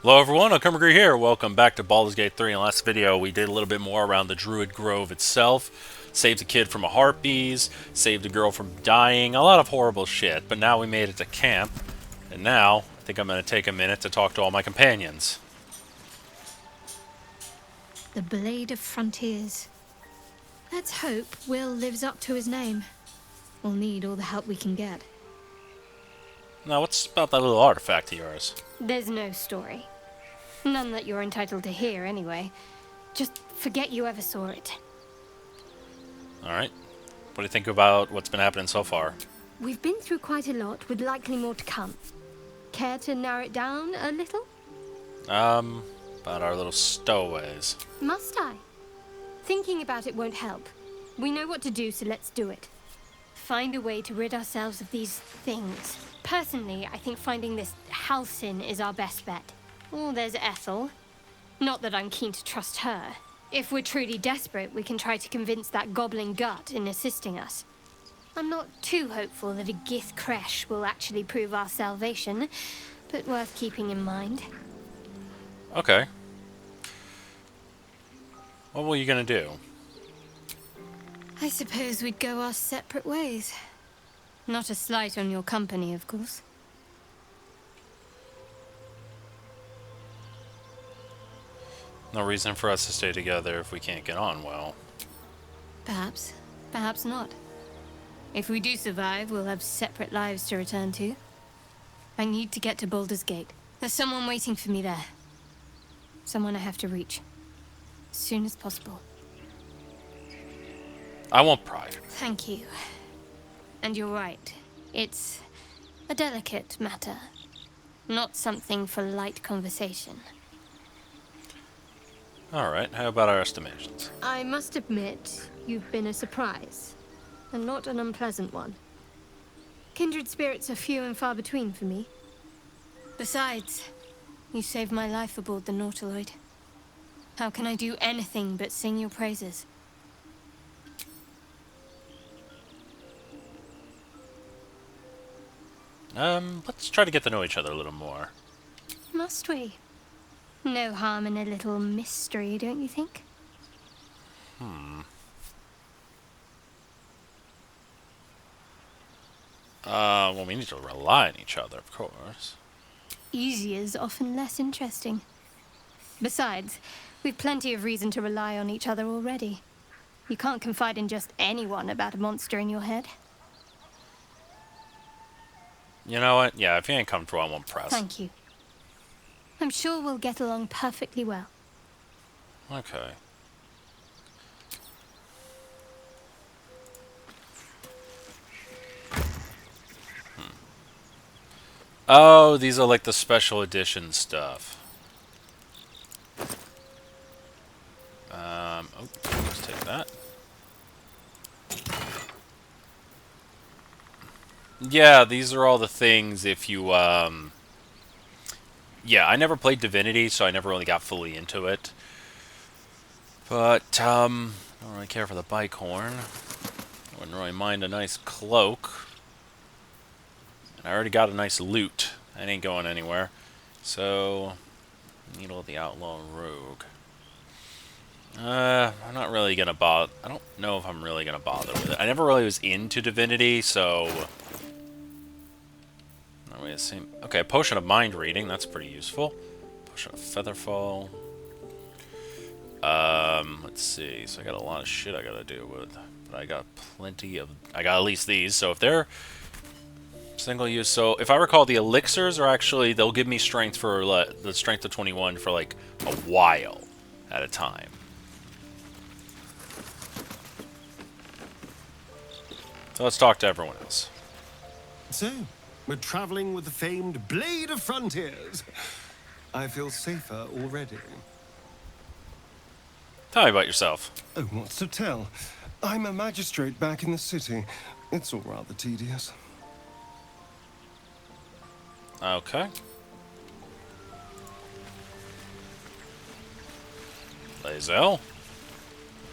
Hello everyone, Alchemicgree here. Welcome back to Baldur's Gate 3. In the last video, we did a little bit more around the Druid Grove itself. Saved a kid from a harpies, saved a girl from dying, a lot of horrible shit. But now we made it to camp, and now I think I'm going to take a minute to talk to all my companions. The Blade of Frontiers. Let's hope Wyll lives up to his name. We'll need all the help we can get. Now, what's about that little artifact of yours? There's no story. None that you're entitled to hear, anyway. Just forget you ever saw it. Alright. What do you think about what's been happening so far? We've been through quite a lot, with likely more to come. Care to narrow it down a little? About our little stowaways. Must I? Thinking about it won't help. We know what to do, so let's do it. Find a way to rid ourselves of these things. Personally, I think finding this Halcyon is our best bet. Oh, there's Ethel. Not that I'm keen to trust her. If we're truly desperate, we can try to convince that goblin gut in assisting us. I'm not too hopeful that a Gith Creche will actually prove our salvation, but worth keeping in mind. Okay. What were you gonna do? I suppose we'd go our separate ways. Not a slight on your company, of course. No reason for us to stay together if we can't get on well. Perhaps. Perhaps not. If we do survive, we'll have separate lives to return to. I need to get to Baldur's Gate. There's someone waiting for me there. Someone I have to reach. As soon as possible. I won't pry. Thank you. And you're right. It's a delicate matter. Not something for light conversation. Alright, how about our estimations? I must admit, you've been a surprise. And not an unpleasant one. Kindred spirits are few and far between for me. Besides, you saved my life aboard the nautiloid. How can I do anything but sing your praises? Let's try to get to know each other a little more. Must we? No harm in a little mystery, don't you think? Well, we need to rely on each other, of course. Easier's often less interesting. Besides, we've plenty of reason to rely on each other already. You can't confide in just anyone about a monster in your head. You know what? Yeah, if you ain't comfortable, I won't press. Thank you. I'm sure we'll get along perfectly well. Okay. Oh, these are like the special edition stuff. Oh, let's take that. Yeah, these are all the things if you, yeah, I never played Divinity, so I never really got fully into it. But, I don't really care for the bicorn. I wouldn't really mind a nice cloak. And I already got a nice loot. That ain't going anywhere. So, Needle of the Outlaw Rogue. I'm not really gonna bother. I don't know if I'm really gonna bother with it. I never really was into Divinity, so... Not really the same. Okay, a Potion of Mind Reading. That's pretty useful. Potion of Featherfall. Let's see. So I got a lot of shit I gotta deal with. But I got plenty of... I got at least these, so if they're... Single use. So, if I recall, the elixirs are actually... They'll give me strength for... the strength of 21 for, like, a while at a time. So let's talk to everyone else. So, we're traveling with the famed Blade of Frontiers. I feel safer already. Tell me about yourself. Oh, what's to tell? I'm a magistrate back in the city. It's all rather tedious. Okay. Lae'zel.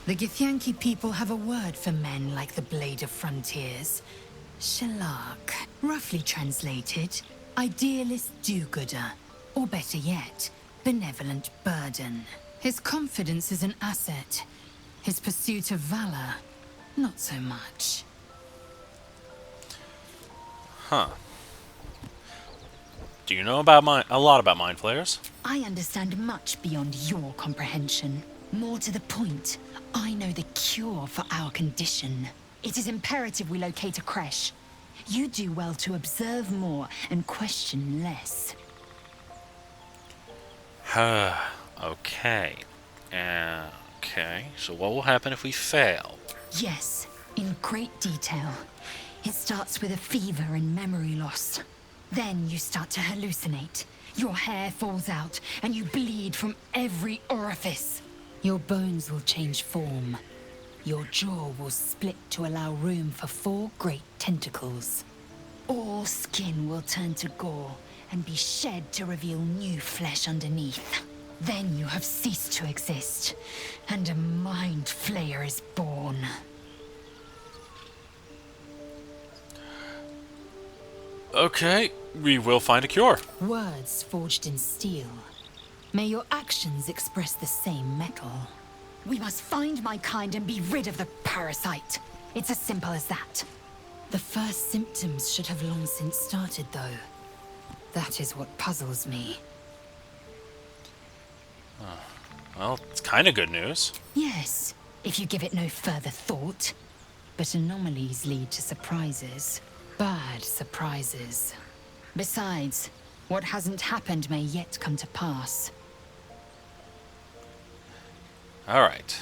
The githyanki people have a word for men like the Blade of Frontiers. Shalak. Roughly translated, idealist do-gooder. Or better yet, benevolent burden. His confidence is an asset. His pursuit of valor, not so much. Huh. Do you know about a lot about mind flayers? I understand much beyond your comprehension. More to the point, I know the cure for our condition. It is imperative we locate a creche. You do well to observe more and question less. Okay. Okay, so what will happen if we fail? Yes, in great detail. It starts with a fever and memory loss. Then you start to hallucinate. Your hair falls out, and you bleed from every orifice. Your bones will change form. Your jaw will split to allow room for 4 great tentacles. All skin will turn to gore and be shed to reveal new flesh underneath. Then you have ceased to exist, and a mind flayer is born. Okay, we will find a cure. Words forged in steel. May your actions express the same metal. We must find my kind and be rid of the parasite. It's as simple as that. The first symptoms should have long since started, though. That is what puzzles me. Well, it's kind of good news. Yes, if you give it no further thought. But anomalies lead to surprises. Bad surprises. Besides, what hasn't happened may yet come to pass. All right.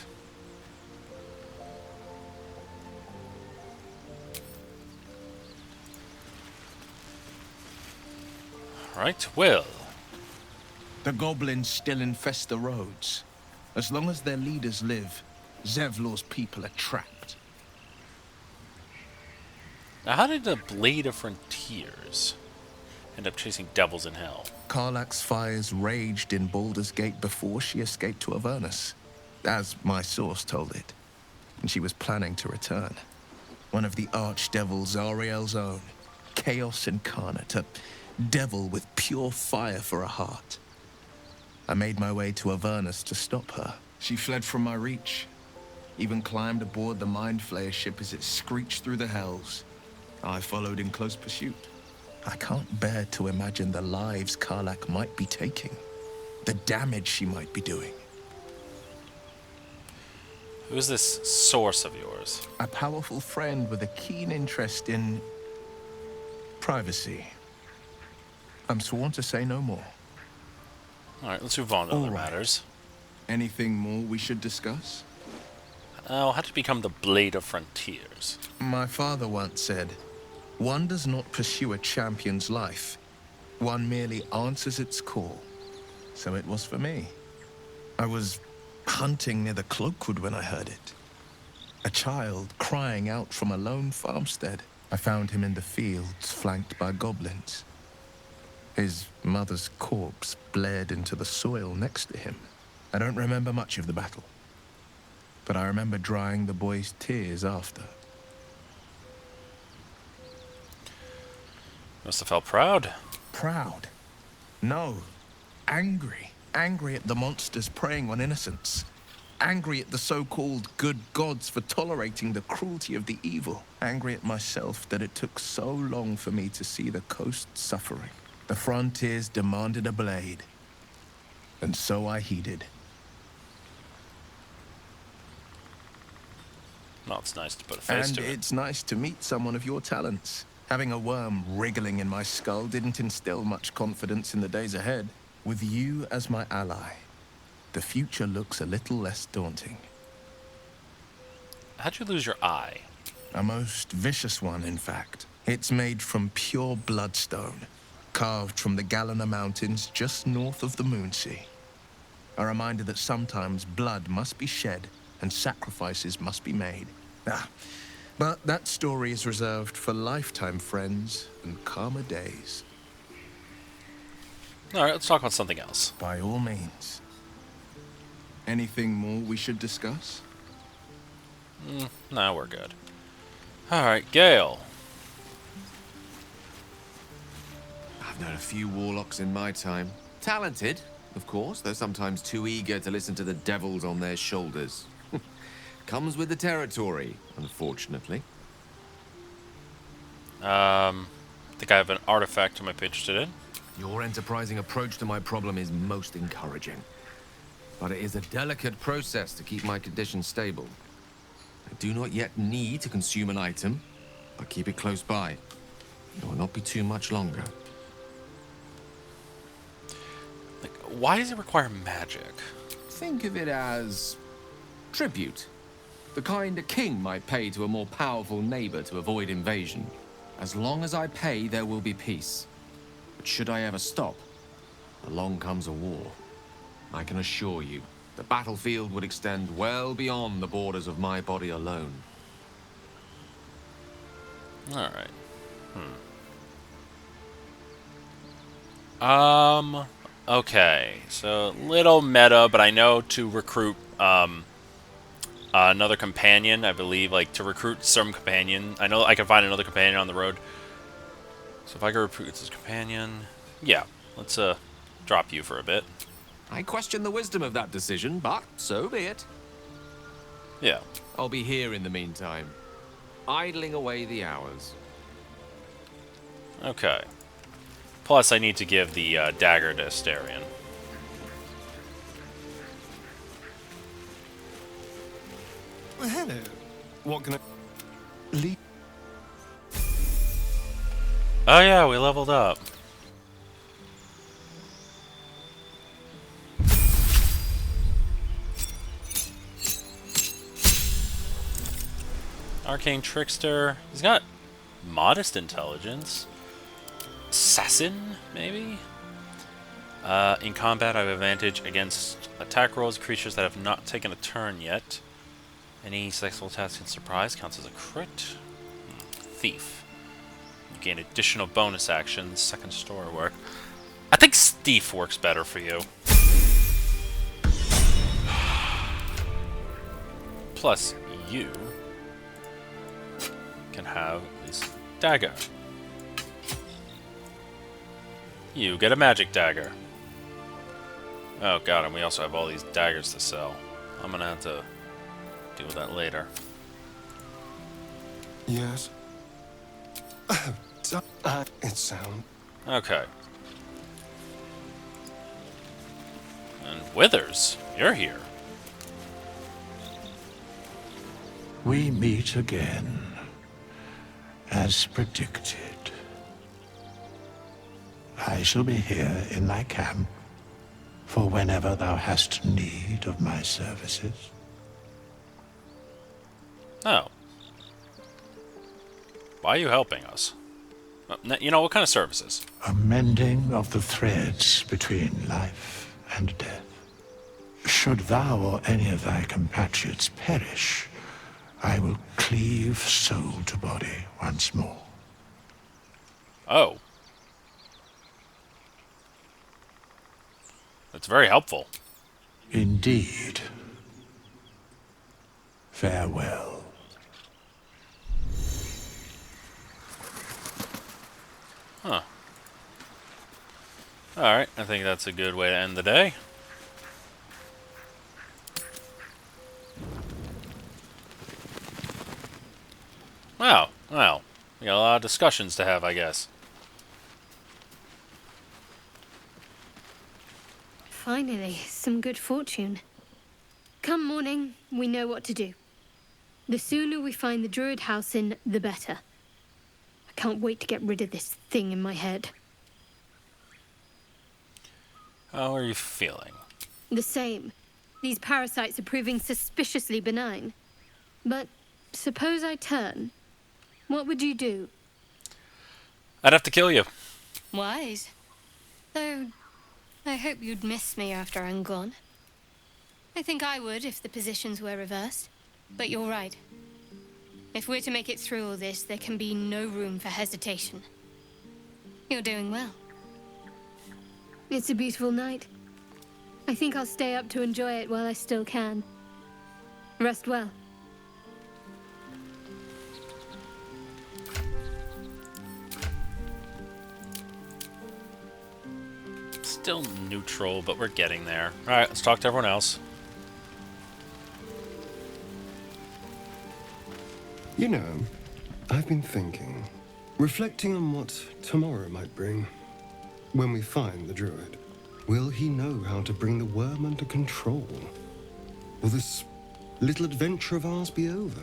All right, Wyll. The goblins still infest the roads. As long as their leaders live, Zevlor's people are trapped. Now, how did the Blade of Frontiers end up chasing devils in hell? Karlach's fires raged in Baldur's Gate before she escaped to Avernus, as my source told it. And she was planning to return. One of the archdevils Ariel's own, chaos incarnate, a devil with pure fire for a heart. I made my way to Avernus to stop her. She fled from my reach, even climbed aboard the Mind Flayer ship as it screeched through the hells. I followed in close pursuit. I can't bear to imagine the lives Karlach might be taking, the damage she might be doing. Who's this source of yours? A powerful friend with a keen interest in privacy. I'm sworn to say no more. All right, let's move on to other matters. Anything more we should discuss? Oh, how to become the Blade of Frontiers? My father once said, one does not pursue a champion's life. One merely answers its call. So it was for me. I was hunting near the Cloakwood when I heard it. A child crying out from a lone farmstead. I found him in the fields, flanked by goblins. His mother's corpse blared into the soil next to him. I don't remember much of the battle, but I remember drying the boy's tears after. Must have felt proud. Proud? No. Angry. Angry at the monsters preying on innocents. Angry at the so-called good gods for tolerating the cruelty of the evil. Angry at myself that it took so long for me to see the coast suffering. The frontiers demanded a blade, and so I heeded. Well, it's nice to put a face to it. And it's nice to meet someone of your talents. Having a worm wriggling in my skull didn't instill much confidence in the days ahead. With you as my ally, the future looks a little less daunting. How'd you lose your eye? A most vicious one, in fact. It's made from pure bloodstone, carved from the Galena Mountains just north of the Moonsea. A reminder that sometimes blood must be shed and sacrifices must be made. But that story is reserved for lifetime friends and calmer days. All right, let's talk about something else. By all means. Anything more we should discuss? No, we're good. All right, Gale. I've known a few warlocks in my time. Talented, Of course, they're sometimes too eager to listen to the devils on their shoulders. Comes with the territory, unfortunately. I think I have an artifact I'm interested in. Your enterprising approach to my problem is most encouraging. But it is a delicate process to keep my condition stable. I do not yet need to consume an item, but keep it close by. It will not be too much longer. Like, why does it require magic? Think of it as tribute. The kind a king might pay to a more powerful neighbor to avoid invasion. As long as I pay, there will be peace. But should I ever stop, along comes a war. I can assure you, the battlefield would extend well beyond the borders of my body alone. Alright. Okay. So, little meta, but I know to recruit, another companion, I believe, like, to recruit some companion. I know I can find another companion on the road. So if I go recruit this companion... Yeah, let's, drop you for a bit. I question the wisdom of that decision, but so be it. Yeah. I'll be here in the meantime, idling away the hours. Okay. Plus, I need to give the, dagger to Astarion. Well, hello. What can I... Leave? Oh yeah, we leveled up. Arcane Trickster. He's got modest intelligence. Assassin, maybe? In combat, I have advantage against attack rolls, creatures that have not taken a turn yet. Any successful task in surprise counts as a crit. Thief. You gain additional bonus actions, second story work. I think Thief works better for you. Plus, you can have this dagger. You get a magic dagger. Oh god, and we also have all these daggers to sell. I'm gonna have to deal with that later. Yes. It sounds... Okay. And Withers, you're here. We meet again, as predicted. I shall be here in thy camp for whenever thou hast need of my services. Oh. Why are you helping us? You know, what kind of services? A mending of the threads between life and death. Should thou or any of thy compatriots perish, I will cleave soul to body once more. Oh. That's very helpful. Indeed. Farewell. Huh. Alright, I think that's a good way to end the day. Wow, well, we got a lot of discussions to have, I guess. Finally, some good fortune. Come morning, we know what to do. The sooner we find the druid house in, the better. I can't wait to get rid of this thing in my head. How are you feeling? The same. These parasites are proving suspiciously benign. But suppose I turn. What would you do? I'd have to kill you. Wise. Though, I hope you'd miss me after I'm gone. I think I would if the positions were reversed. But you're right. If we're to make it through all this, there can be no room for hesitation. You're doing well. It's a beautiful night. I think I'll stay up to enjoy it while I still can. Rest well. still neutral, but we're getting there. Alright, let's talk to everyone else. You know, I've been thinking, reflecting on what tomorrow might bring. When we find the druid, will he know how to bring the worm under control? Will this little adventure of ours be over?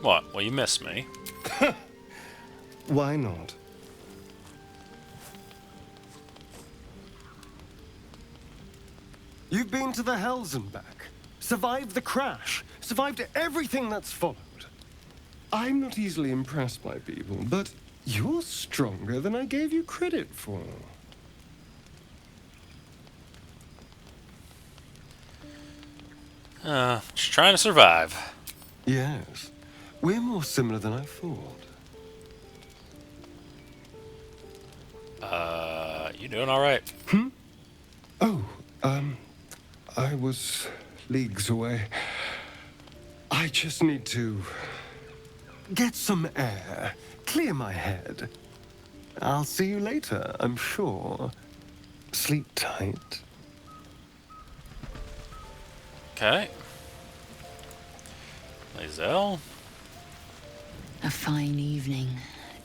What? Well, you miss me. Why not? You've been to the Hells and back, survived the crash, survived everything that's followed. I'm not easily impressed by people, but you're stronger than I gave you credit for. Just trying to survive. Yes, we're more similar than I thought. You doing alright? Oh, I was leagues away. I just need to get some air, clear my head. I'll see you later, I'm sure. Sleep tight. Okay. Lae'zel. A fine evening,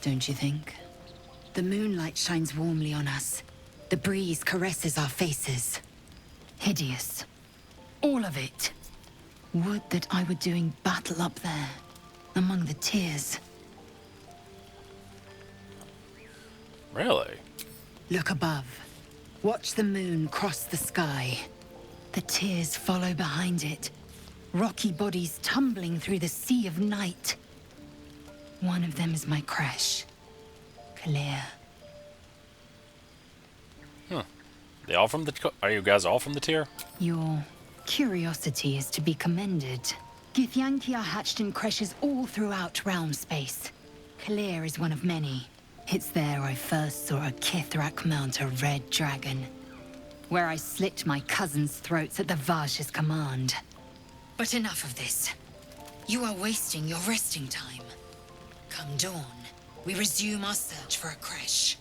don't you think? The moonlight shines warmly on us. The breeze caresses our faces. Hideous. All of it. Would that I were doing battle up there, among the tears. Really? Look above. Watch the moon cross the sky. The tears follow behind it. Rocky bodies tumbling through the sea of night. One of them is my crash. Clear. They all from the... Are you guys all from the tier? Your curiosity is to be commended. Githyanki are hatched in creches all throughout realm space. Clear is one of many. It's there I first saw a Kithrak mount a red dragon. Where I slit my cousins' throats at the Vash's command. But enough of this. You are wasting your resting time. Come dawn, we resume our search for a creche.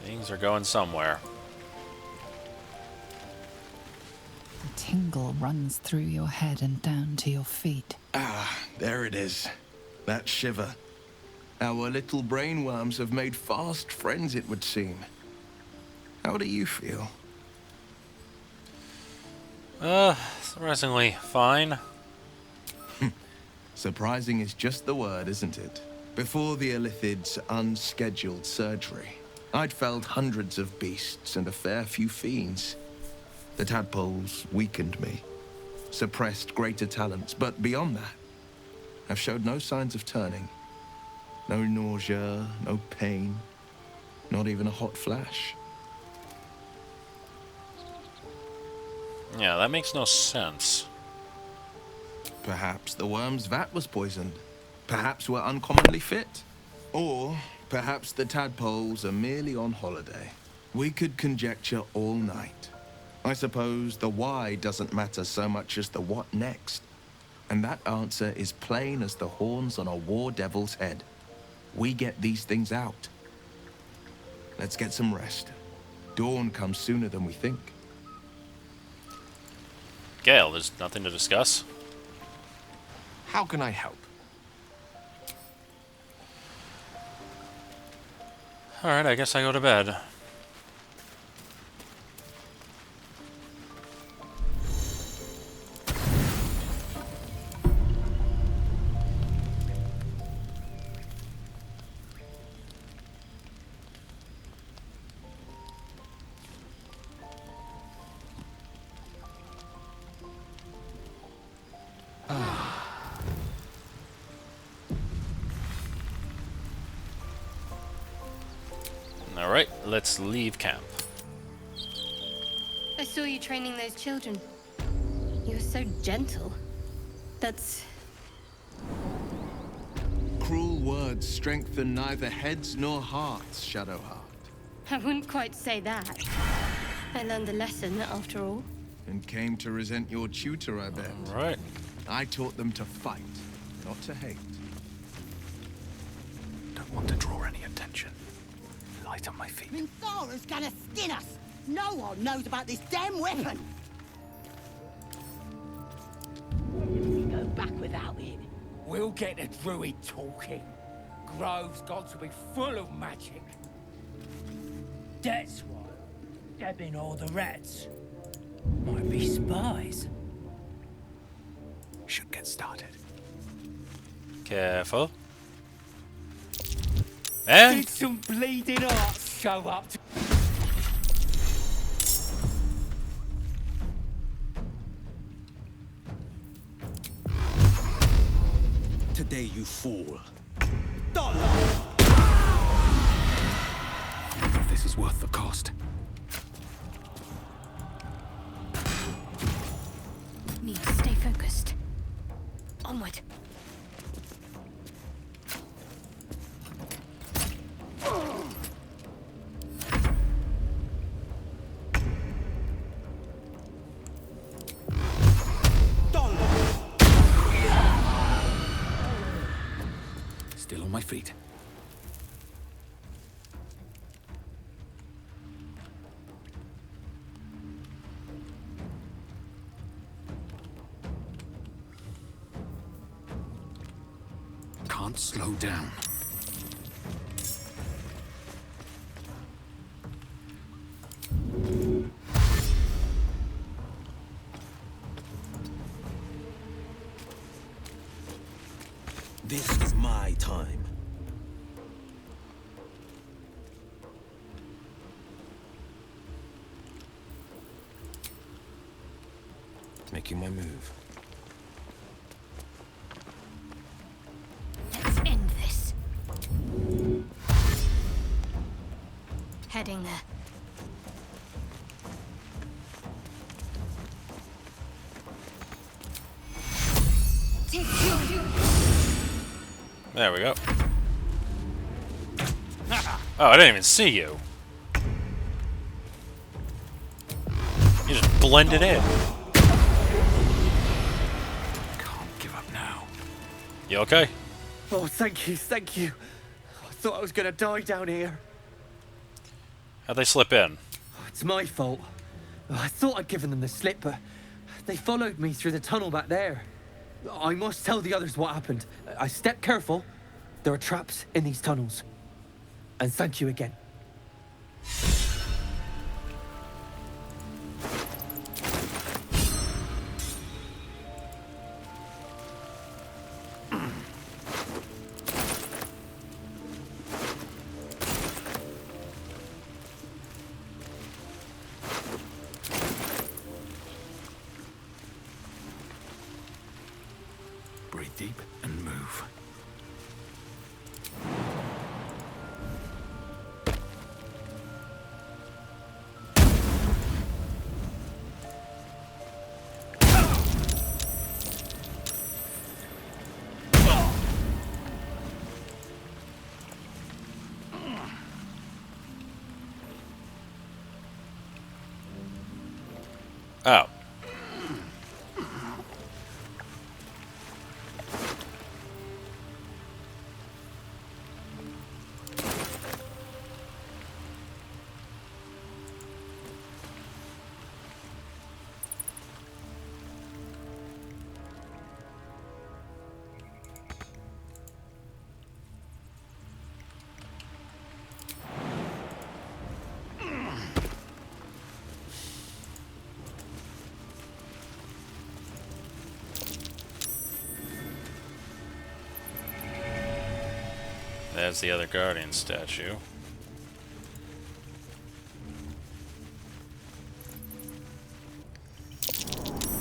Things are going somewhere. The tingle runs through your head and down to your feet. Ah, there it is. That shiver. Our little brainworms have made fast friends, it would seem. How do you feel? Surprisingly fine. Surprising is just the word, isn't it? Before the illithid's unscheduled surgery, I'd felled hundreds of beasts and a fair few fiends. The tadpoles weakened me, suppressed greater talents, but beyond that, I've showed no signs of turning. No nausea, no pain, not even a hot flash. Yeah, that makes no sense. Perhaps the worm's vat was poisoned. Perhaps we're uncommonly fit. Or perhaps the tadpoles are merely on holiday. We could conjecture all night. I suppose the why doesn't matter so much as the what next. And that answer is plain as the horns on a war devil's head. We get these things out. Let's get some rest. Dawn comes sooner than we think. Gale, there's nothing to discuss. How can I help? Alright, I guess I go to bed. Alright, let's leave camp. I saw you training those children. You were so gentle. That's... Cruel words strengthen neither heads nor hearts, Shadowheart. I wouldn't quite say that. I learned a lesson, after all. And came to resent your tutor, I bet. Alright. I taught them to fight, not to hate. Don't want to draw any attention. Light on my feet. Minthara's gonna skin us! No one knows about this damn weapon! We go back without it. We'll get the druid talking. Grove's got to be full of magic. That's why. Dabbing all the rats. Might be spies. Should get started. Careful. And Did some bleeding arts show up to... Today you fool. This is worth the cost. Need to stay focused. Onward. Still on my feet. Can't slow down. This is my time. Making my move. Let's end this. Heading there. there we go. Oh, I didn't even see you. You just blended in. Can't give up now. You okay? Oh, thank you, thank you. I thought I was gonna die down here. How'd they slip in? It's my fault. I thought I'd given them the slip, but they followed me through the tunnel back there. I must tell the others what happened. I stepped careful. There are traps in these tunnels. And thank you again. Breathe deep and move. Oh. There's the other guardian statue.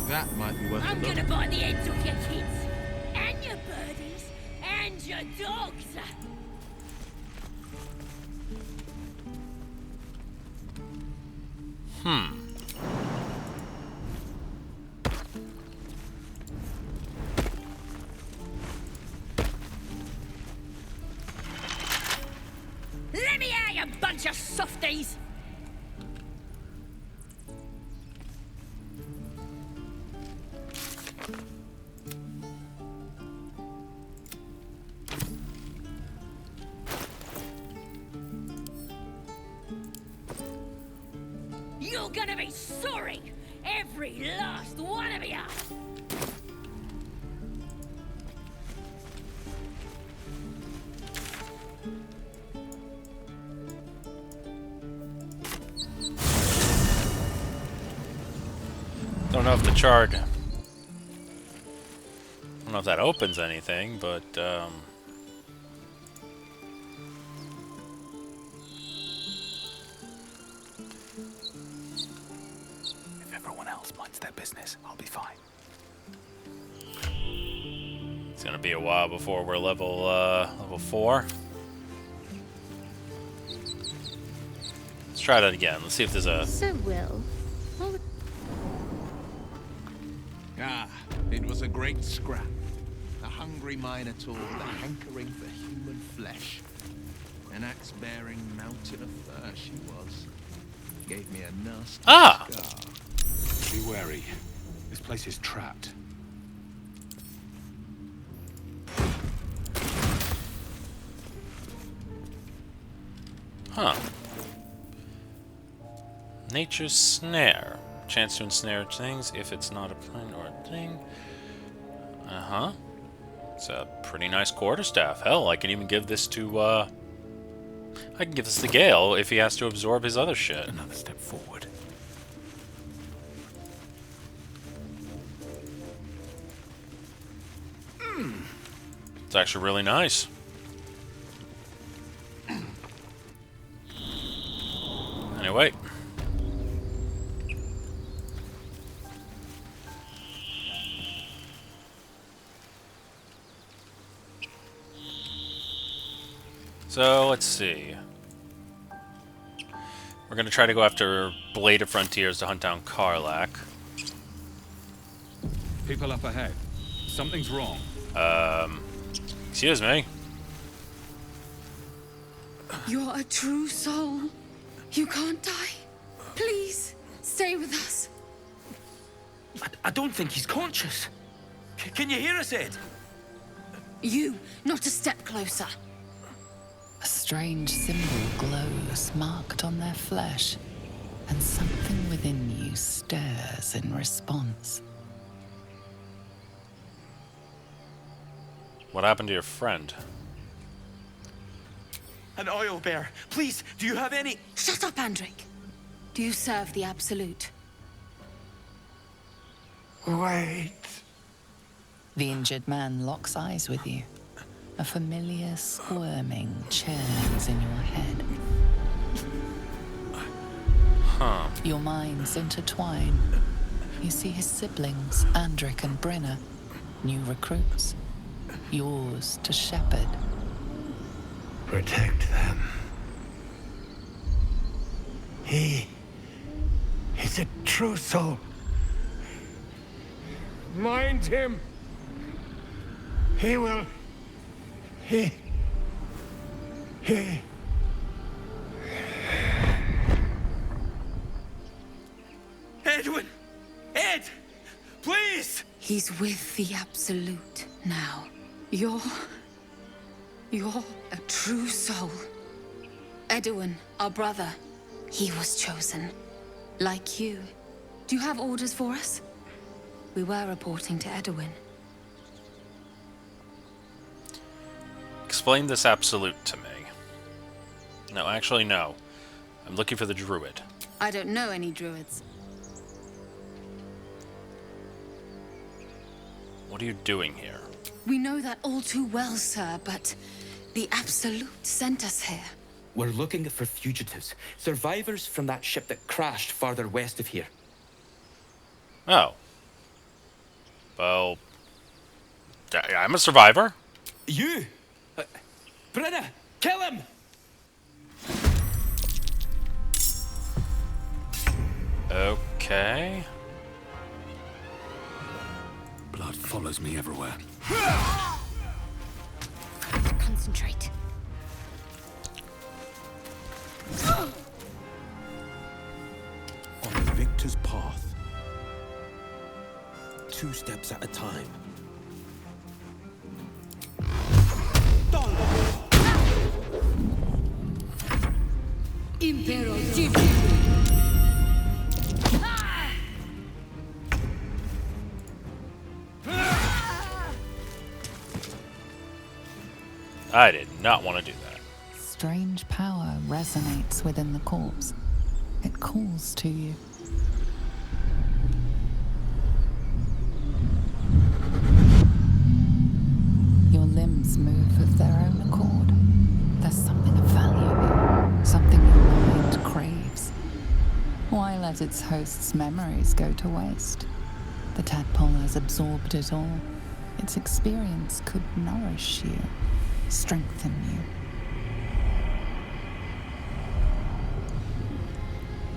That might be worth a I'm look. gonna buy the heads off your kids, and your birdies, and your dogs. Let me out, you bunch of softies! You're gonna be sorry! Every last one of you! Don't know if the chart... I don't know if that opens anything, but, If everyone else minds their business, I'll be fine. it's gonna be a while before we're level 4. Let's try that again. Let's see if there's a... So, Wyll, what would... Ah, it was a great scrap. A hungry minotaur with a hankering for human flesh. An axe-bearing mountain of fur she was. Gave me a nasty Ah! scar. Be wary. This place is trapped. Huh. Nature's snare. Chance to ensnare things if it's not a plant or a thing. Uh-huh. It's a pretty nice quarterstaff. Hell, I can even give this to, I can give this to Gale if he has to absorb his other shit. Another step forward. It's actually really nice. Anyway. So, let's see. We're going to try to go after Blade of Frontiers to hunt down Karlach. People up ahead. Something's wrong. Excuse me. You're a true soul. You can't die. Please, stay with us. I don't think he's conscious. Can you hear us, Ed? You, not a step closer. A strange symbol glows, marked on their flesh, and something within you stirs in response. What happened to your friend? An oil bear. Please, do you have any... Shut up, Andric. Do you serve the Absolute? Wait. The injured man locks eyes with you. A familiar squirming churns in your head. Huh. Your minds intertwine. You see his siblings, Andric and Brenna, new recruits. Yours to shepherd. Protect them. He's a true soul. Mind him. He will... He... Edwin! Ed! Please! He's with the Absolute now. You're a true soul. Edwin, our brother, he was chosen. Like you. Do you have orders for us? We were reporting to Edwin. Explain this absolute to me. No, actually, no. I'm looking for the druid. I don't know any druids. What are you doing here? We know that all too well, sir, but the Absolute sent us here. We're looking for fugitives, survivors from that ship that crashed farther west of here. Oh. Well... I'm a survivor. You! Brenna, kill him! Okay. Blood follows me everywhere. Concentrate. On the victor's path. 2 steps at a time. Impero I did not want to do that. Strange power resonates within the corpse. It calls to you. Your limbs move of their own accord. There's something of value here, something your mind craves. Why let its host's memories go to waste? The tadpole has absorbed it all. Its experience could nourish you, strengthen you.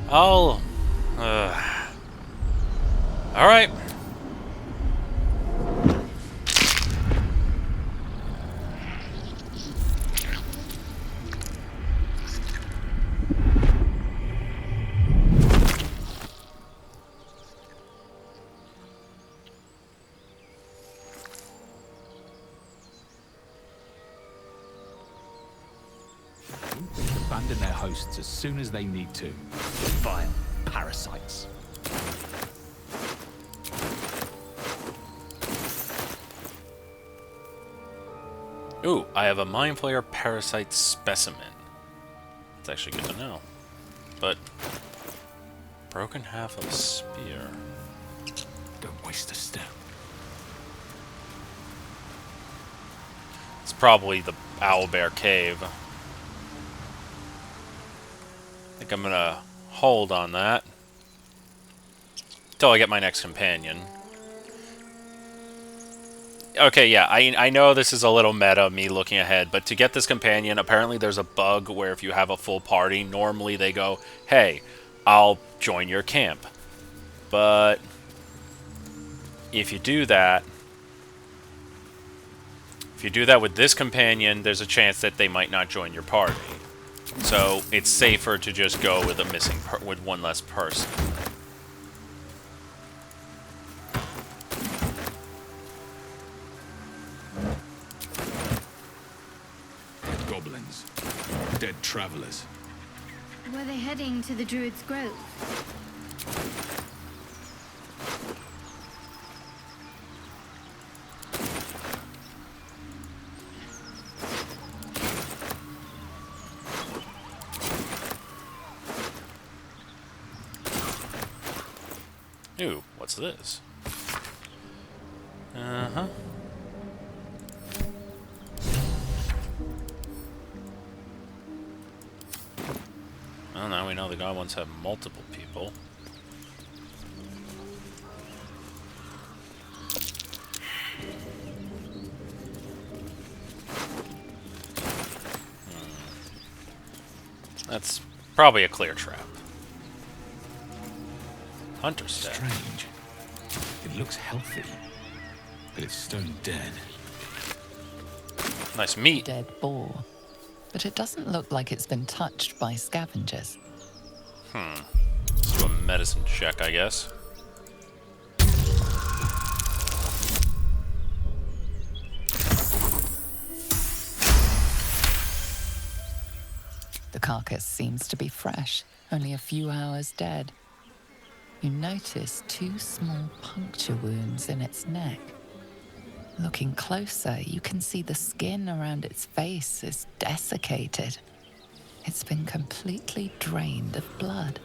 All right. Abandon their hosts as soon as they need to. Vile parasites. Ooh, I have a mind flayer parasite specimen. It's actually good to know. But broken half of a spear. Don't waste a step. It's probably the owlbear cave. I think I'm gonna hold on that until I get my next companion. Okay, yeah, I know this is a little meta, me looking ahead, but to get this companion, apparently there's a bug where if you have a full party, normally they go, hey, I'll join your camp. But if you do that with this companion, there's a chance that they might not join your party. So it's safer to just go with with one less person. Dead goblins. Dead travelers. Were they heading to the Druid's Grove? Ooh, what's this? Uh-huh. Well, now we know the goblins have multiple people. That's probably a clear trap. Hunter staff. Strange. It looks healthy, but it's stone dead. Nice meat. Dead boar. But it doesn't look like it's been touched by scavengers. Let's do a medicine check, I guess. The carcass seems to be fresh, only a few hours dead. You notice 2 small puncture wounds in its neck. Looking closer, you can see the skin around its face is desiccated. It's been completely drained of blood.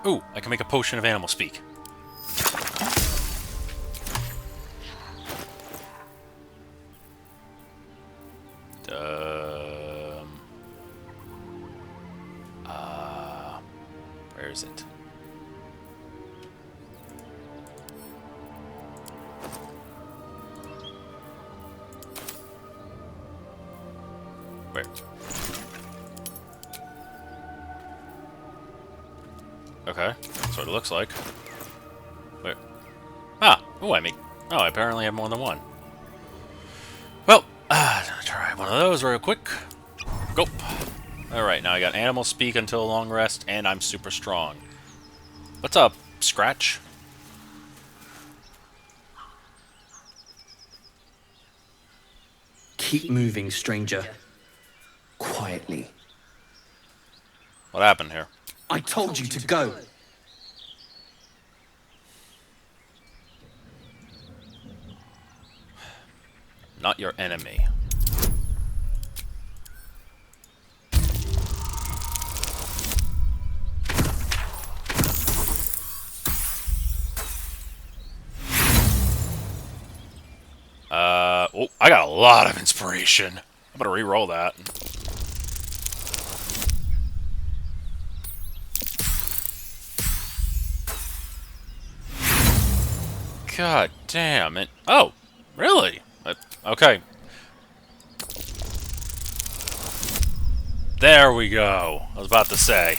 Ooh, I can make a potion of animal speak. Where is it? Where? Okay, that's what it looks like. Where? Ah! Oh, I Oh, I apparently have more than one. Well, try one of those real quick. Go. Alright, now I got animal speak until a long rest, and I'm super strong. What's up, Scratch? Keep moving, stranger. Quietly. What happened here? I told you to go. Not your enemy. Oh, I got a lot of inspiration. I'm gonna re-roll that. God damn it. Oh, really? Okay. There we go. I was about to say.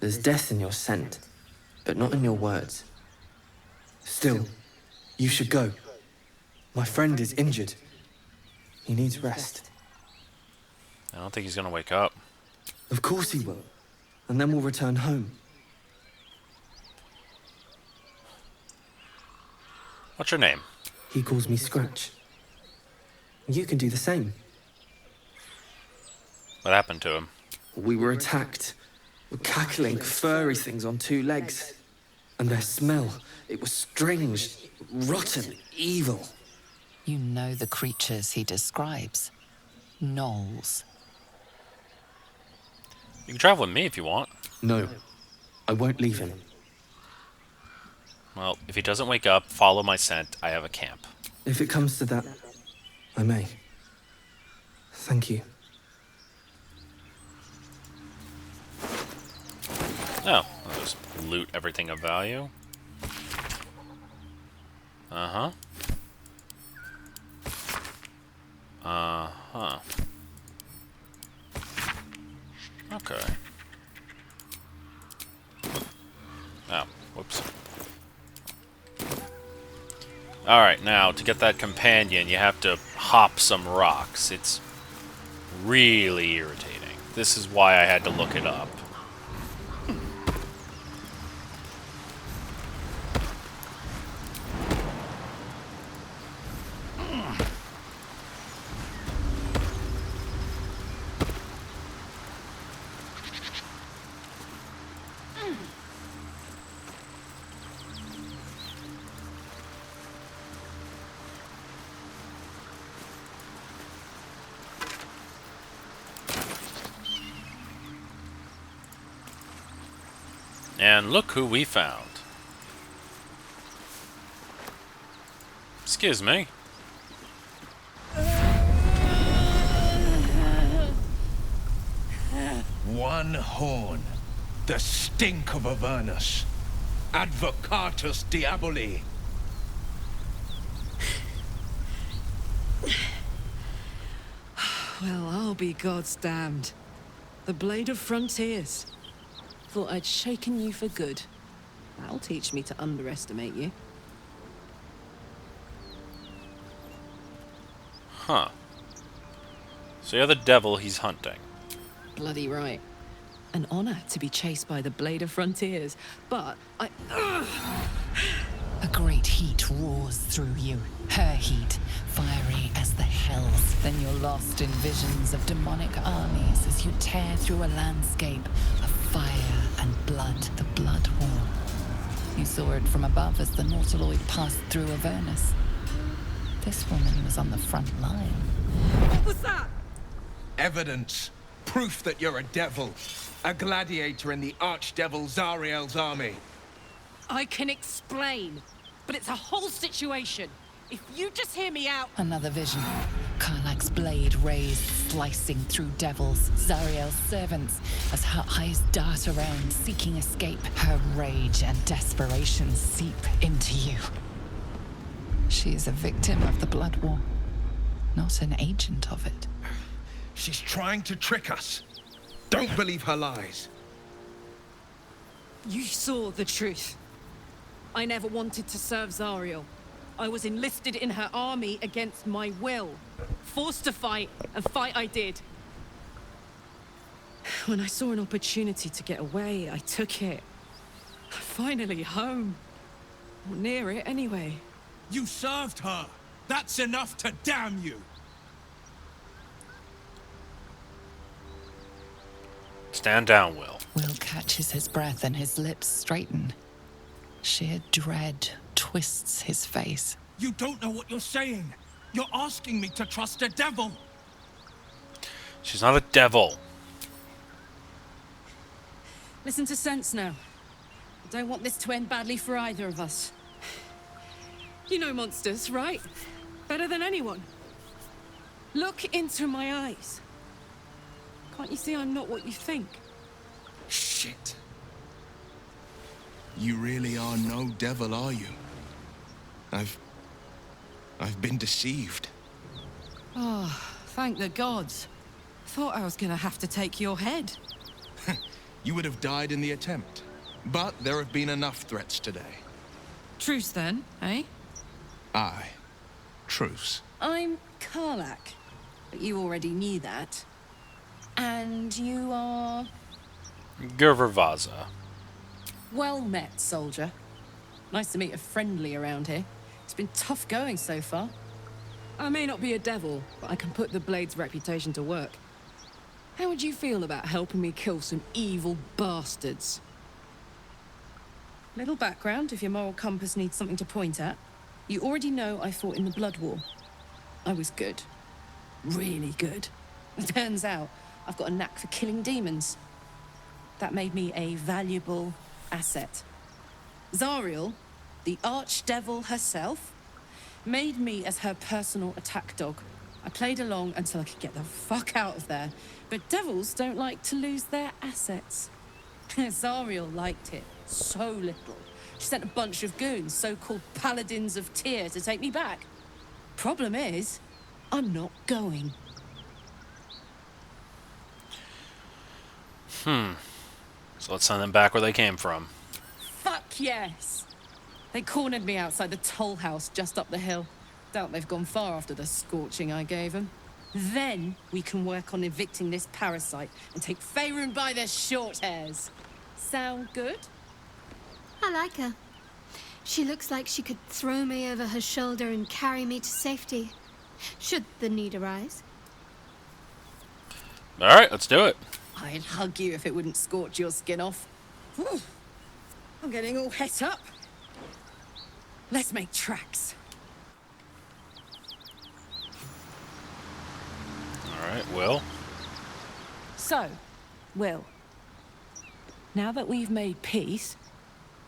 There's death in your scent, but not in your words. Still, you should go. My friend is injured. He needs rest. I don't think he's gonna wake up. Of course he will. And then we'll return home. What's your name? He calls me Scratch. You can do the same. What happened to him? We were attacked. Cackling, furry things on two legs. And their smell, it was strange, rotten, evil. You know the creatures he describes. Gnolls. You can travel with me if you want. No, I won't leave him. Well, if he doesn't wake up, follow my scent. I have a camp. If it comes to that, I may. Thank you. Oh, I'll just loot everything of value. Uh-huh. Uh-huh. Okay. Oh, whoops. Alright, now, to get that companion, you have to hop some rocks. It's really irritating. This is why I had to look it up. And look who we found. Excuse me. One horn. The stink of Avernus. Advocatus diaboli. Well, I'll be God's damned. The Blade of Frontiers. Thought I'd shaken you for good. That'll teach me to underestimate you. Huh. So you're the devil he's hunting. Bloody right. An honor to be chased by the Blade of Frontiers, but I... A great heat roars through you. Her heat, fiery as the hells. Then you're lost in visions of demonic armies as you tear through a landscape of fire and blood, the Blood War. You saw it from above as the nautiloid passed through Avernus. This woman was on the front line. What was that? Evidence. Proof that you're a devil. A gladiator in the archdevil Zariel's army. I can explain, but it's a whole situation. If you just hear me out... Another vision. Karlach's blade raised, slicing through devils, Zariel's servants, as her eyes dart around, seeking escape. Her rage and desperation seep into you. She is a victim of the Blood War, not an agent of it. She's trying to trick us. Don't believe her lies. You saw the truth. I never wanted to serve Zariel. I was enlisted in her army against my will. Forced to fight, and fight I did. When I saw an opportunity to get away, I took it. Finally home. Or near it, anyway. You served her! That's enough to damn you! Stand down, Wyll. Wyll catches his breath and his lips straighten. Sheer dread twists his face. You don't know what you're saying! You're asking me to trust a devil! She's not a devil. Listen to sense now. I don't want this to end badly for either of us. You know monsters, right? Better than anyone. Look into my eyes. Can't you see I'm not what you think? Shit. You really are no devil, are you? I've been deceived. Oh, thank the gods. Thought I was gonna have to take your head. You would have died in the attempt. But there have been enough threats today. Truce then, eh? Aye. Truce. I'm Karlach, but you already knew that. And you are... Gervervaza. Well met, soldier. Nice to meet a friendly around here. It's been tough going so far. I may not be a devil, but I can put the Blade's reputation to work. How would you feel about helping me kill some evil bastards? Little background, if your moral compass needs something to point at. You already know I fought in the Blood War. I was good. Really good. It turns out I've got a knack for killing demons. That made me a valuable asset. Zariel, the archdevil herself, made me as her personal attack dog. I played along until I could get the fuck out of there. But devils don't like to lose their assets. Zariel liked it so little. She sent a bunch of goons, so-called paladins of Tyr, to take me back. Problem is, I'm not going. So let's send them back where they came from. Fuck yes! They cornered me outside the toll house just up the hill. Doubt they've gone far after the scorching I gave them. Then we can work on evicting this parasite and take Faerûn by their short hairs. Sound good? I like her. She looks like she could throw me over her shoulder and carry me to safety, should the need arise. Alright, let's do it. I'd hug you if it wouldn't scorch your skin off. Whew. I'm getting all het up. Let's make tracks. Alright, Wyll. So, Wyll, now that we've made peace,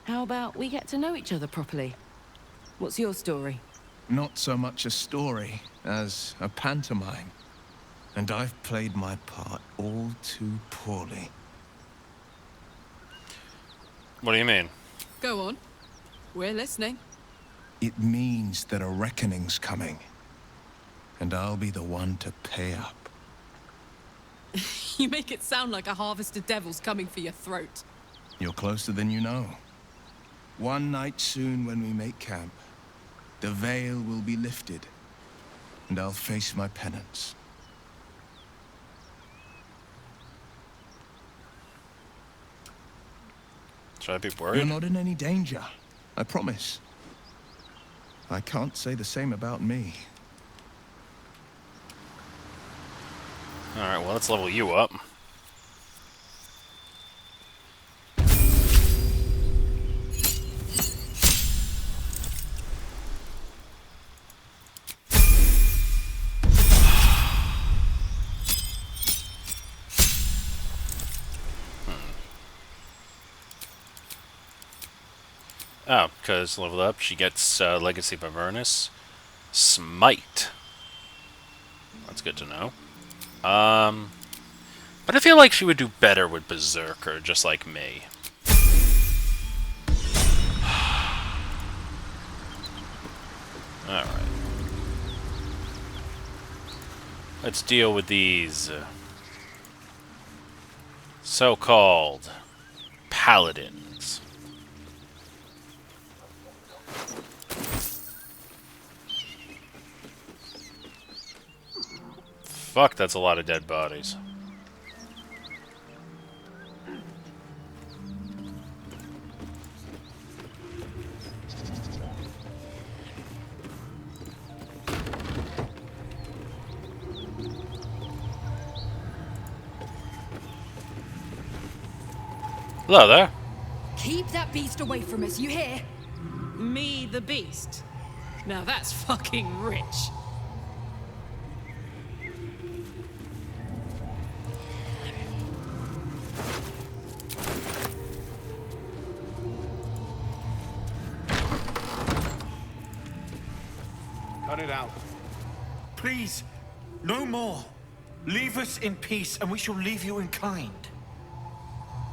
how about we get to know each other properly? What's your story? Not so much a story as a pantomime. And I've played my part all too poorly. What do you mean? Go on. We're listening. It means that a reckoning's coming. And I'll be the one to pay up. You make it sound like a harvest of devils coming for your throat. You're closer than you know. One night soon when we make camp, the veil will be lifted, and I'll face my penance. Should I be worried? You're not in any danger, I promise. I can't say the same about me. Alright, well, let's level you up. Oh, because leveled up, she gets Legacy of Avernus. Smite. That's good to know. But I feel like she would do better with Berserker, just like me. Alright. Let's deal with these so-called paladins. Fuck, that's a lot of dead bodies. Hello there. Keep that beast away from us, you hear? Me, the beast? Now that's fucking rich. Cut it out. Please, no more. Leave us in peace, and we shall leave you in kind.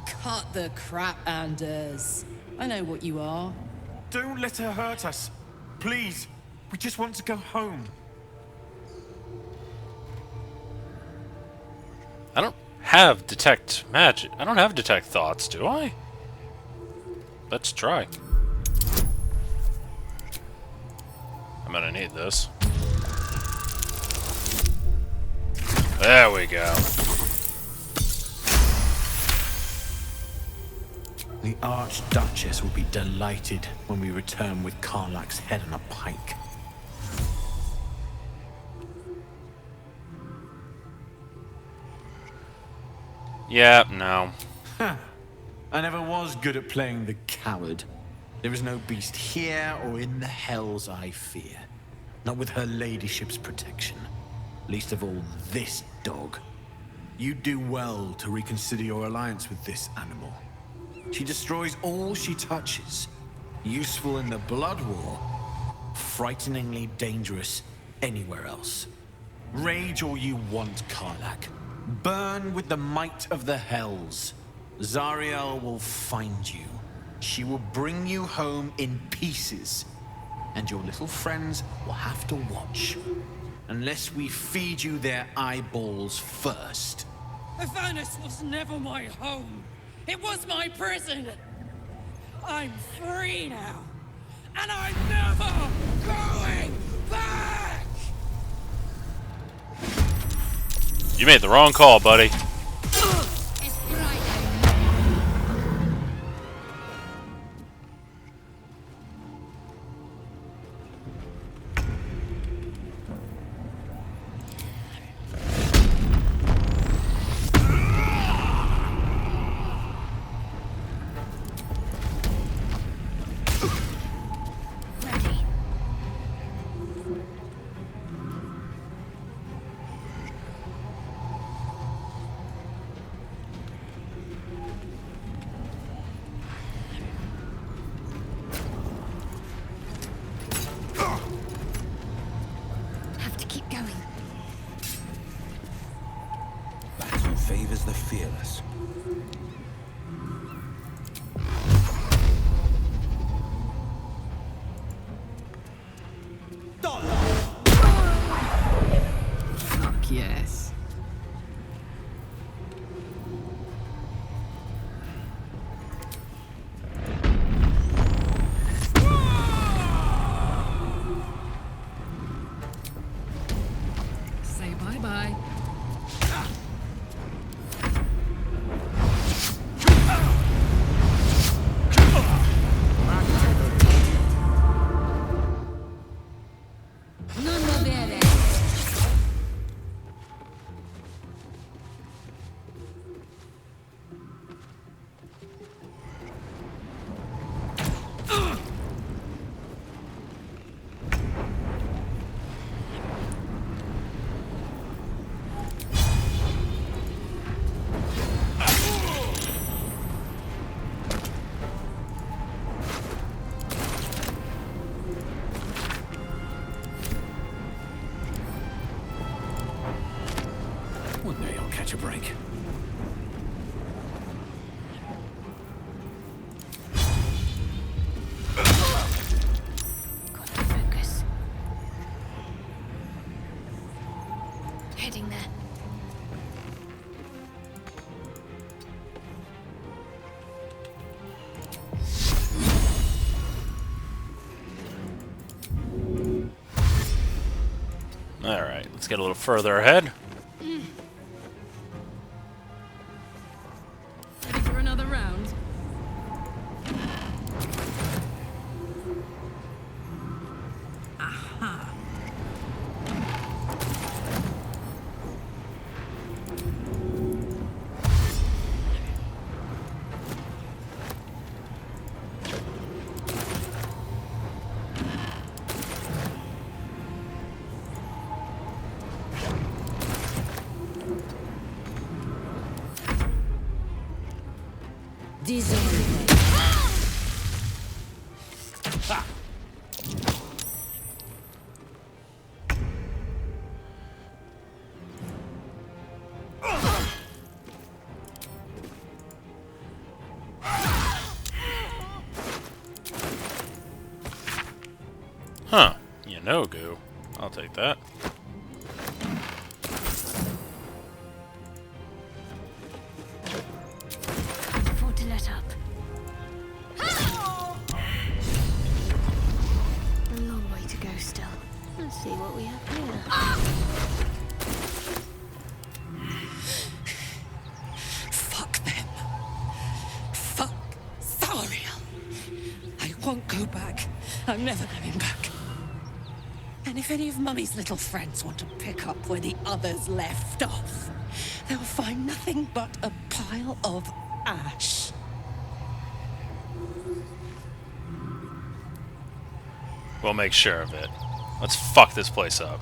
Cut the crap, Anders. I know what you are. Don't let her hurt us. Please, we just want to go home. I don't have detect magic. I don't have detect thoughts, do I? Let's try. I'm gonna need this. There we go. The Archduchess will be delighted when we return with Karlach's head on a pike. Yeah, no. I never was good at playing the coward. There is no beast here or in the hells I fear. Not with her ladyship's protection. Least of all this dog. You do well to reconsider your alliance with this animal. She destroys all she touches. Useful in the blood war. Frighteningly dangerous anywhere else. Rage all you want, Karlach. Burn with the might of the hells. Zariel will find you. She will bring you home in pieces. And your little friends will have to watch. Unless we feed you their eyeballs first. Avernus was never my home. It was my prison. I'm free now. And I'm never going back! You made the wrong call, buddy. Favors the fearless. Fuck yes. Say bye-bye. One day I'll catch a break. Got to focus. Heading there. Alright, let's get a little further ahead. Huh. You know, goo. I'll take that. Can't afford to let up. A long way to go still. Let's see what we have here. Fuck them. Fuck Astarion. I won't go back. I'm never coming back. And if any of Mummy's little friends want to pick up where the others left off, they'll find nothing but a pile of ash. We'll make sure of it. Let's fuck this place up.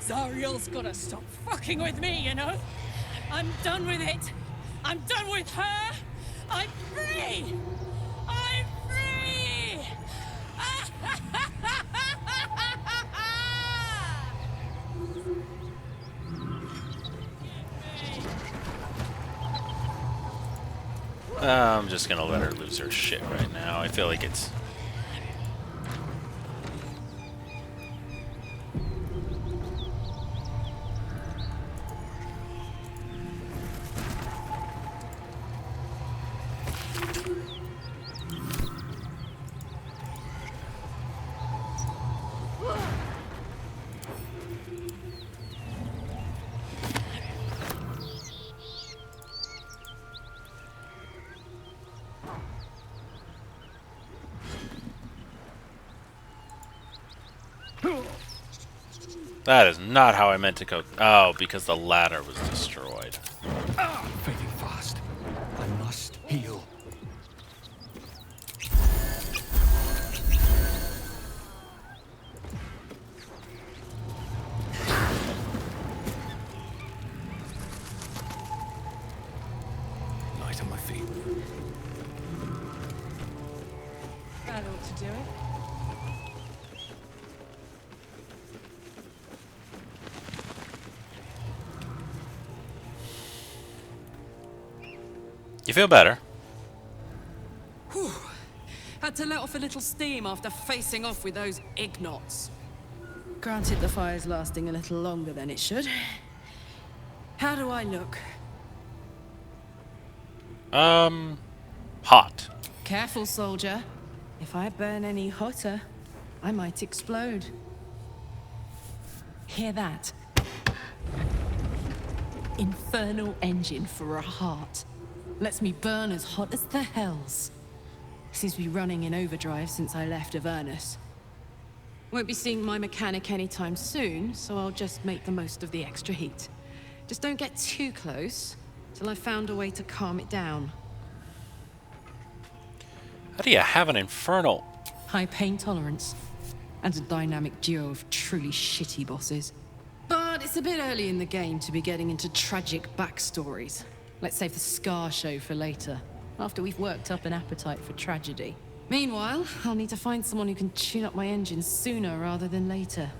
Zariel's gotta stop fucking with me, you know? I'm done with it. I'm done with her. I'm free. I'm free. I'm just gonna let her lose her shit right now. I feel like it's... That is not how I meant to go. Oh, because the ladder was destroyed. Fading fast. I must heal. Light on my feet. That ought to do it. You feel better? Whew. Had to let off a little steam after facing off with those ignots. Granted, the fire's lasting a little longer than it should. How do I look? Hot. Careful, soldier. If I burn any hotter, I might explode. Hear that? Infernal engine for a heart. Lets me burn as hot as the hells. Seems to be running in overdrive since I left Avernus. Won't be seeing my mechanic anytime soon, so I'll just make the most of the extra heat. Just don't get too close, till I've found a way to calm it down. How do you have an infernal... High pain tolerance, and a dynamic duo of truly shitty bosses. But it's a bit early in the game to be getting into tragic backstories. Let's save the Scar show for later, after we've worked up an appetite for tragedy. Meanwhile, I'll need to find someone who can tune up my engine sooner rather than later.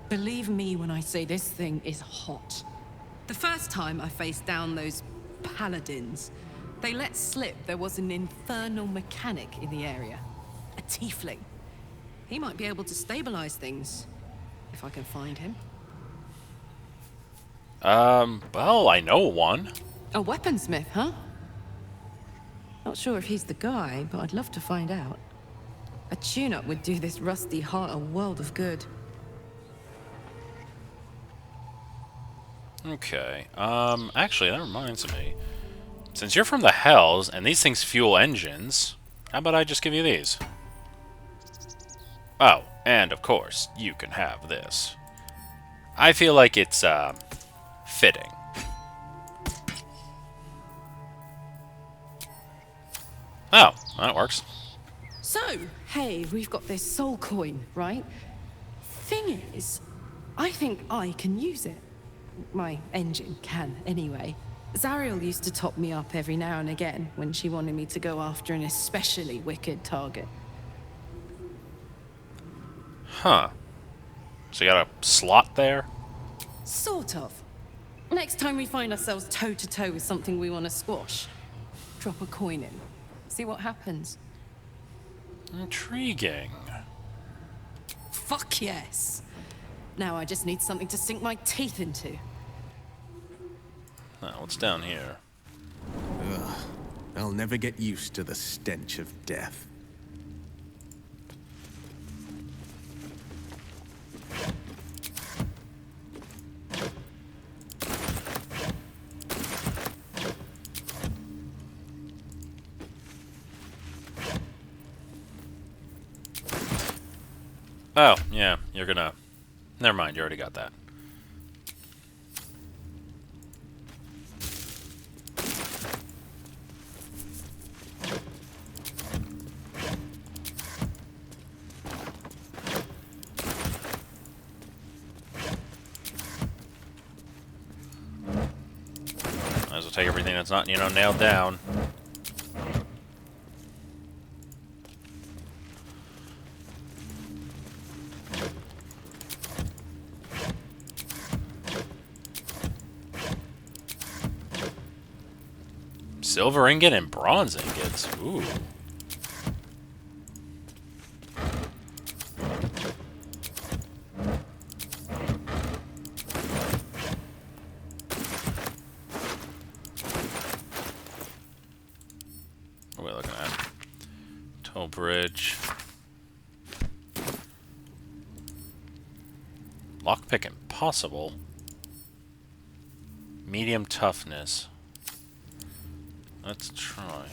Believe me when I say this thing is hot. The first time I faced down those paladins, they let slip there was an infernal mechanic in the area. A tiefling. He might be able to stabilize things, if I can find him. Well, I know one. A weaponsmith, huh? Not sure if he's the guy, but I'd love to find out. A tune-up would do this rusty heart a world of good. Okay, actually, that reminds me. Since you're from the Hells, and these things fuel engines, how about I just give you these? Oh, and of course, you can have this. I feel like it's, fitting. Oh, that works. So, hey, we've got this soul coin, right? Thing is, I think I can use it. My engine can, anyway. Zariel used to top me up every now and again when she wanted me to go after an especially wicked target. Huh. So you got a slot there? Sort of. Next time we find ourselves toe-to-toe with something we want to squash, drop a coin in. See what happens. Intriguing. Fuck yes. Now I just need something to sink my teeth into. Oh, what's down here? Ugh. I'll never get used to the stench of death. Oh, yeah, you're gonna... Never mind, you already got that. Might as well take everything that's not, you know, nailed down. Silver ingot and bronze ingots. Ooh. What are we looking at? Toll bridge. Lockpick impossible. Medium toughness. Let's try.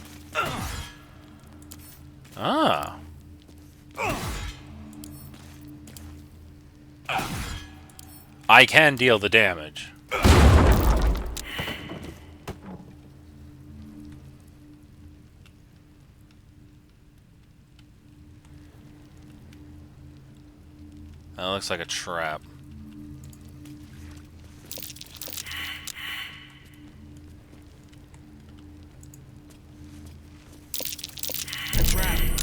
Ah. I can deal the damage. That looks like a trap.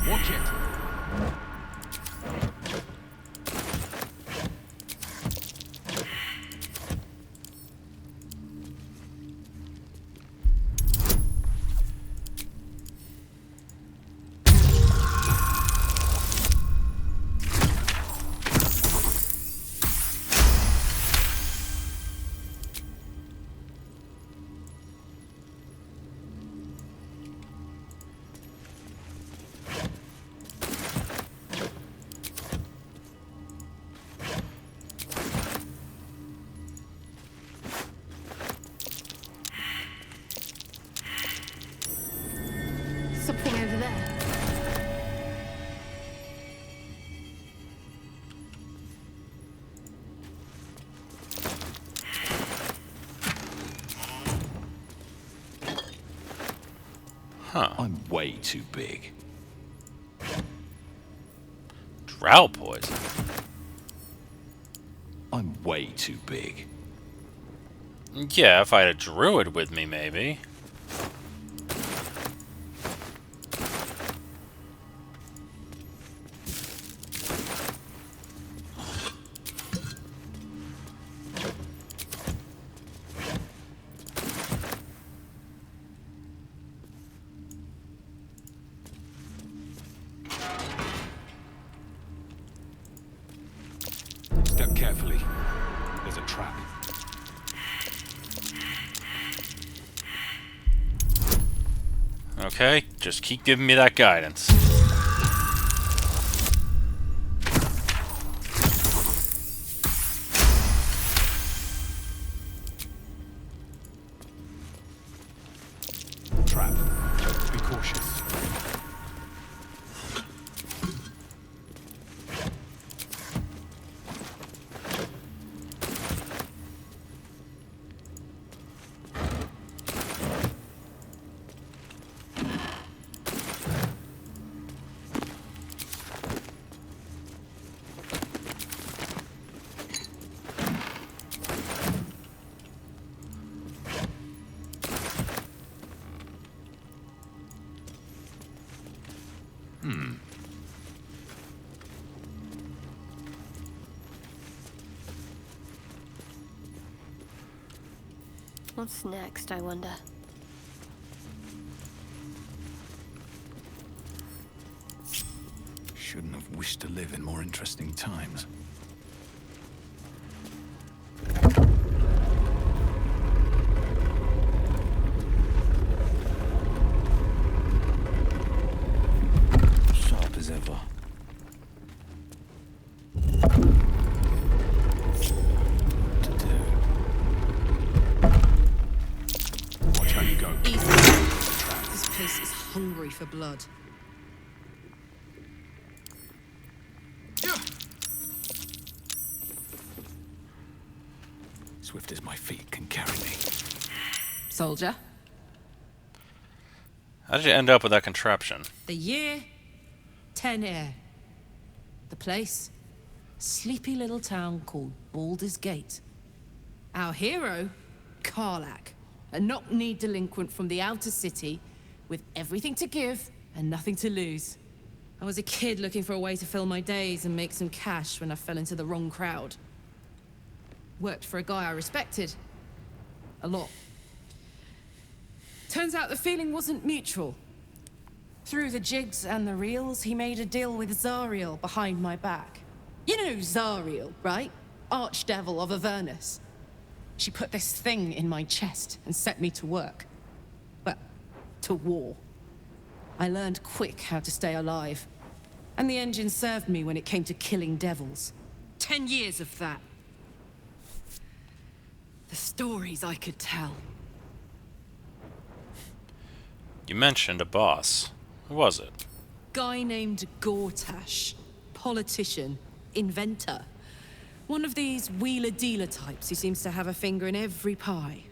Watch it. Something over there. Huh. I'm way too big. Drow poison. I'm way too big. Yeah, if I had a druid with me, maybe. Step carefully. There's a trap. Okay, just keep giving me that guidance. Trap. Be cautious. What's next, I wonder? Shouldn't have wished to live in more interesting times. Sharp as ever. Watch how you go. Easy. This place is hungry for blood. Swift as my feet can carry me. Soldier. How did you end up with that contraption? The year, 10 air. The place, sleepy little town called Baldur's Gate. Our hero, Karlach, a knock-kneed delinquent from the outer city with everything to give and nothing to lose. I was a kid looking for a way to fill my days and make some cash when I fell into the wrong crowd. Worked for a guy I respected. A lot. Turns out the feeling wasn't mutual. Through the jigs and the reels, he made a deal with Zariel behind my back. You know Zariel, right? Archdevil of Avernus. She put this thing in my chest and set me to work. Well, to war. I learned quick how to stay alive. And the engine served me when it came to killing devils. 10 years of that. The stories I could tell. You mentioned a boss. Who was it? Guy named Gortash. Politician. Inventor. One of these wheeler-dealer types who seems to have a finger in every pie.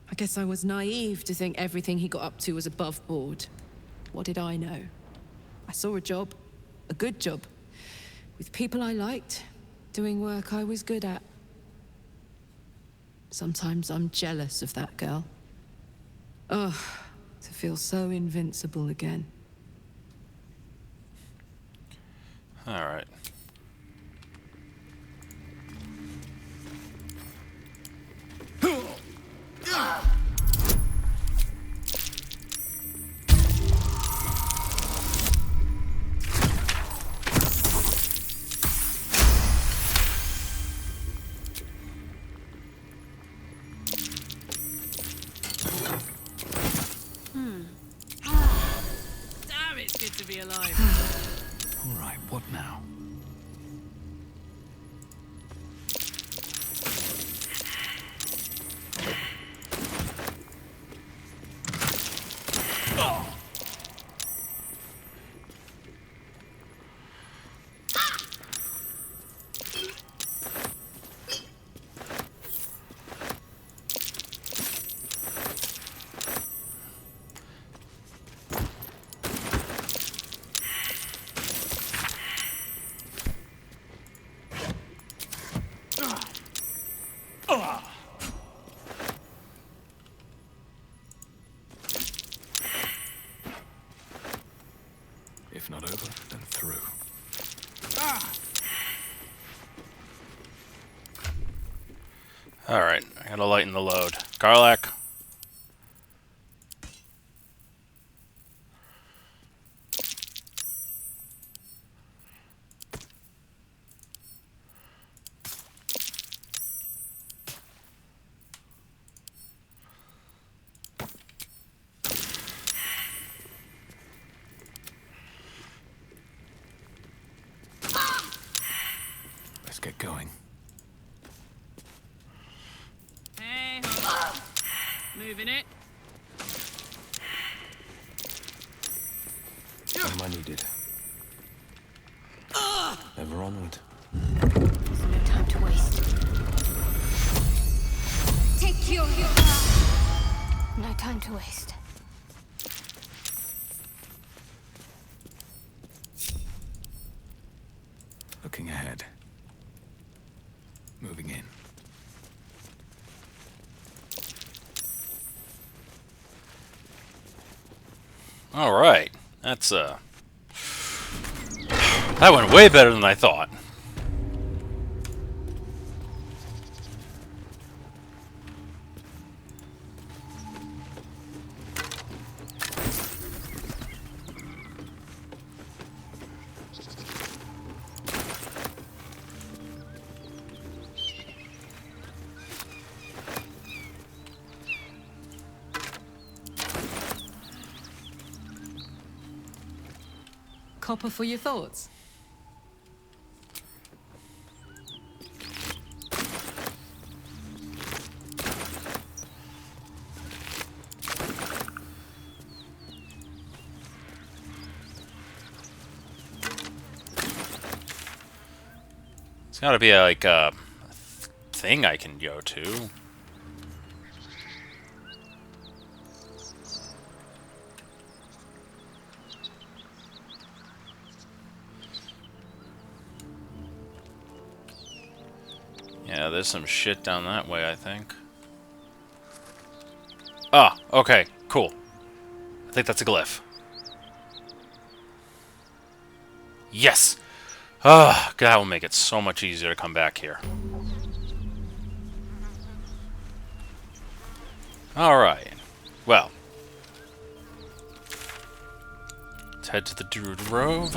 I guess I was naive to think everything he got up to was above board. What did I know? I saw a job. A good job. With people I liked. Doing work I was good at. Sometimes I'm jealous of that girl. Ugh, to feel so invincible again. All right. Damn, it's good to be alive. All right, what now? If not over, then through. Alright, I gotta lighten the load. Karlach. Let's get going. Hey, moving it. Am I needed? Ever onward. There's no time to waste. Take your... No time to waste. Looking ahead. Moving in. Alright. That's That went way better than I thought. Copper for your thoughts. It's gotta be like a thing I can go to. Yeah, there's some shit down that way, I think. Ah, okay, cool. I think that's a glyph. Yes! Ah, that will make it so much easier to come back here. Alright. Well. Let's head to the Druid Grove.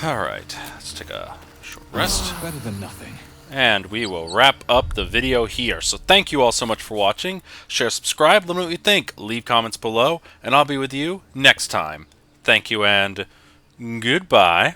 Alright, let's take a short rest. Better than nothing. And we will wrap up the video here. So thank you all so much for watching. Share, subscribe, let me know what you think. Leave comments below, and I'll be with you next time. Thank you, and goodbye.